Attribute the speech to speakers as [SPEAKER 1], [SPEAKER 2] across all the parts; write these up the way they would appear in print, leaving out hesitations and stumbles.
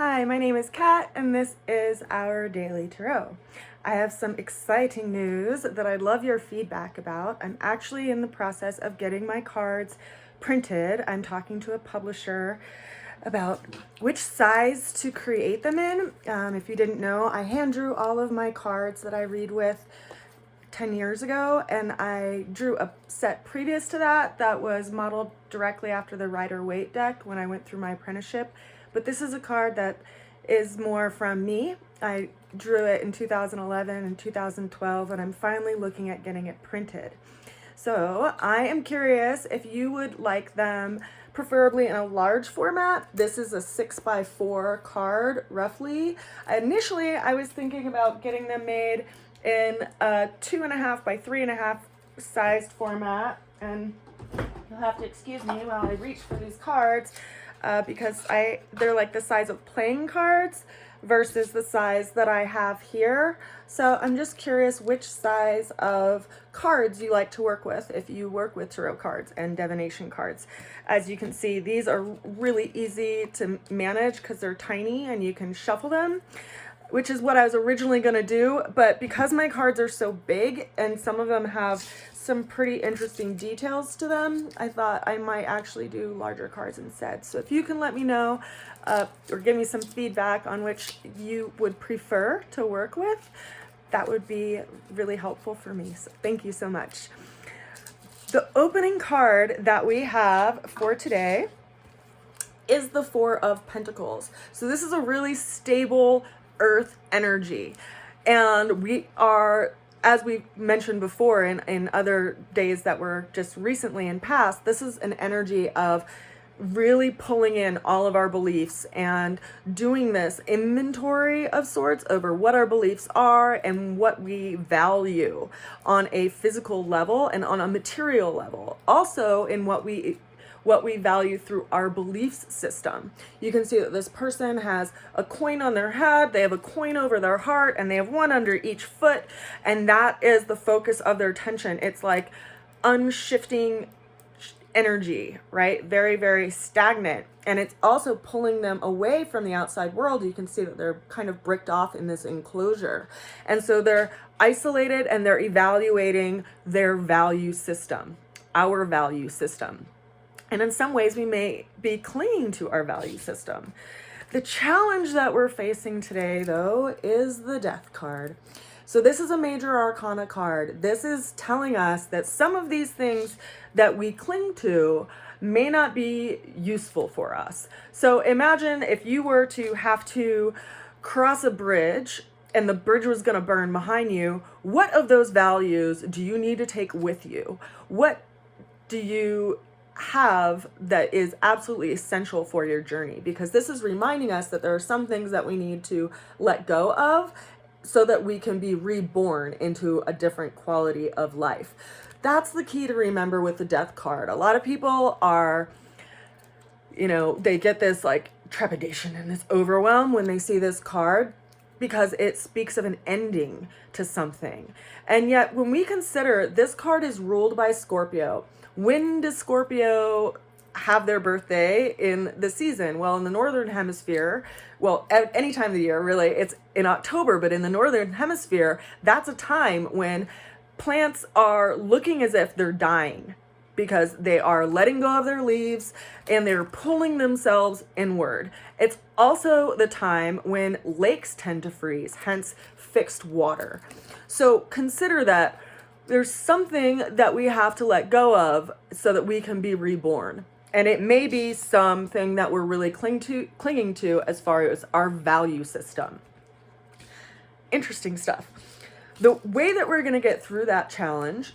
[SPEAKER 1] Hi, my name is Kat, and this is our Daily Tarot. I have some exciting news that I'd love your feedback about. I'm actually in the process of getting my cards printed. I'm talking to a publisher about which size to create them in. If you didn't know, I hand drew all of my cards that I read with 10 years ago, and I drew a set previous to that was modeled directly after the Rider-Waite deck when I went through my apprenticeship. But this is a card that is more from me. I drew it in 2011 and 2012, and I'm finally looking at getting it printed. So I am curious if you would like them preferably in a large format. This is a 6x4 card, roughly. Initially, I was thinking about getting them made in a 2.5 by 3.5 sized format. And you'll have to excuse me while I reach for these cards because they're like the size of playing cards versus the size that I have here. So I'm just curious which size of cards you like to work with if you work with tarot cards and divination cards. As you can see, these are really easy to manage because they're tiny and you can shuffle them, which is what I was originally going to do. But because my cards are so big and some of them have some pretty interesting details to them, I thought I might actually do larger cards instead. So if you can let me know or give me some feedback on which you would prefer to work with, that would be really helpful for me. So thank you so much. The opening card that we have for today is the Four of Pentacles. So this is a really stable earth energy. And we are, as we mentioned before in other days that were just recently in past, this is an energy of really pulling in all of our beliefs and doing this inventory of sorts over what our beliefs are and what we value on a physical level and on a material level. Also in what we value through our beliefs system. You can see that this person has a coin on their head, they have a coin over their heart, and they have one under each foot, and that is the focus of their attention. It's like unshifting energy, right? Very, very stagnant. And it's also pulling them away from the outside world. You can see that they're kind of bricked off in this enclosure. And so they're isolated and they're evaluating their value system, our value system. And in some ways, we may be clinging to our value system. The challenge that we're facing today, though, is the Death card. So this is a major arcana card. This is telling us that some of these things that we cling to may not be useful for us. So imagine if you were to have to cross a bridge and the bridge was going to burn behind you. What of those values do you need to take with you? What do you have that is absolutely essential for your journey? Because this is reminding us that there are some things that we need to let go of so that we can be reborn into a different quality of life. That's the key to remember with the Death card. A lot of people are, they get this like trepidation and this overwhelm when they see this card because it speaks of an ending to something. And yet when we consider this card is ruled by Scorpio, when does Scorpio have their birthday in the season? Well, in the Northern Hemisphere, well, at any time of the year, really, it's in October, but in the Northern Hemisphere, that's a time when plants are looking as if they're dying because they are letting go of their leaves and they're pulling themselves inward. It's also the time when lakes tend to freeze, hence fixed water. So consider that there's something that we have to let go of so that we can be reborn. And it may be something that we're really clinging to as far as our value system. Interesting stuff. The way that we're going to get through that challenge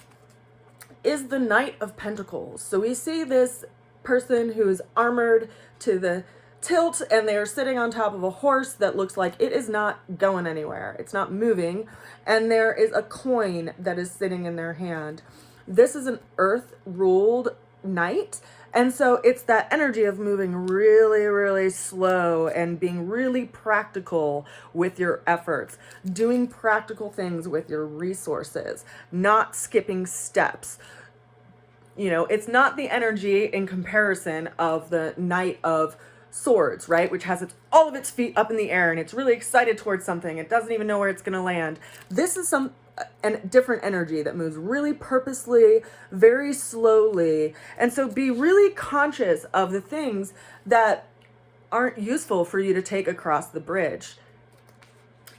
[SPEAKER 1] is the Knight of Pentacles. So we see this person who is armored to the tilt and they are sitting on top of a horse that looks like it is not going anywhere. It's not moving. And there is a coin that is sitting in their hand. This is an earth-ruled knight. And so it's that energy of moving really, really slow and being really practical with your efforts, doing practical things with your resources, not skipping steps. It's not the energy in comparison of the Knight of Swords, right? Which has all of its feet up in the air and it's really excited towards something. It doesn't even know where it's going to land. This is a different energy that moves really purposely, very slowly. And so be really conscious of the things that aren't useful for you to take across the bridge,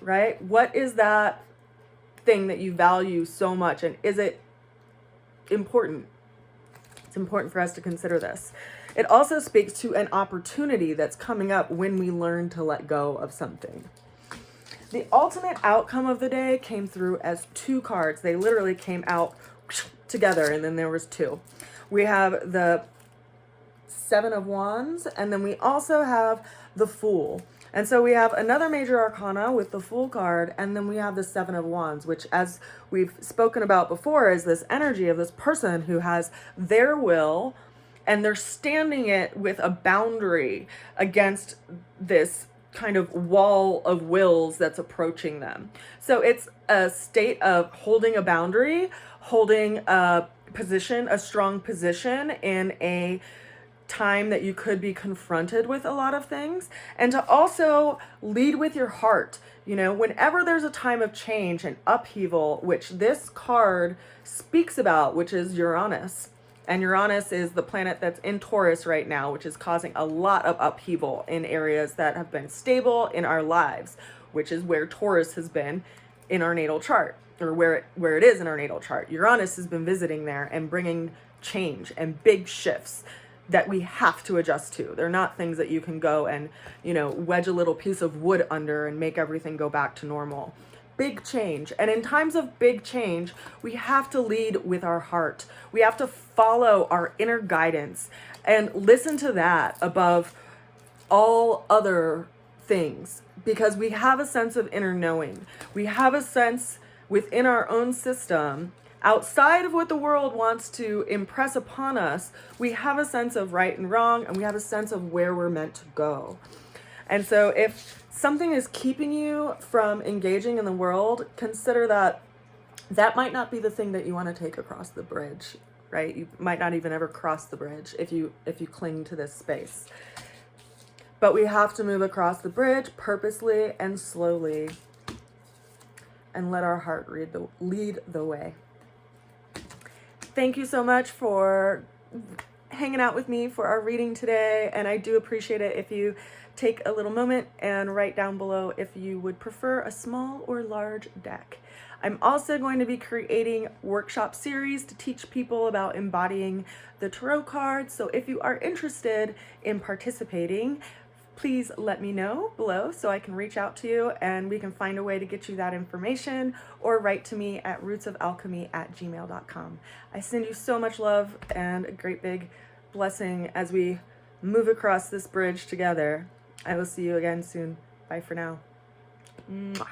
[SPEAKER 1] right? What is that thing that you value so much, and is it important? It's important for us to consider this. It also speaks to an opportunity that's coming up when we learn to let go of something. The ultimate outcome of the day came through as 2 cards. They literally came out together, and then there was 2. We have the 7 of Wands, and then we also have the Fool. And so we have another major arcana with the Fool card, and then we have the 7 of Wands, which, as we've spoken about before, is this energy of this person who has their will, and they're standing it with a boundary against this kind of wall of wills that's approaching them. So it's a state of holding a boundary, holding a position, a strong position in a time that you could be confronted with a lot of things, and to also lead with your heart. You know, whenever there's a time of change and upheaval, which this card speaks about, which is Uranus. And Uranus is the planet that's in Taurus right now, which is causing a lot of upheaval in areas that have been stable in our lives, which is where Taurus has been in our natal chart, or where it is in our natal chart. Uranus has been visiting there and bringing change and big shifts that we have to adjust to. They're not things that you can go and, wedge a little piece of wood under and make everything go back to normal. Big change. And in times of big change, we have to lead with our heart. We have to follow our inner guidance and listen to that above all other things, because we have a sense of inner knowing. We have a sense within our own system, outside of what the world wants to impress upon us. We have a sense of right and wrong, and we have a sense of where we're meant to go. And so if something is keeping you from engaging in the world, consider that might not be the thing that you want to take across the bridge, right? You might not even ever cross the bridge if you cling to this space. But we have to move across the bridge purposely and slowly, and let our heart lead the way. Thank you so much for hanging out with me for our reading today, and I do appreciate it if you take a little moment and write down below if you would prefer a small or large deck. I'm also going to be creating workshop series to teach people about embodying the tarot cards, so if you are interested in participating, please let me know below so I can reach out to you and we can find a way to get you that information, or write to me at rootsofalchemy@gmail.com. I send you so much love and a great big blessing as we move across this bridge together. I will see you again soon. Bye for now. Mwah.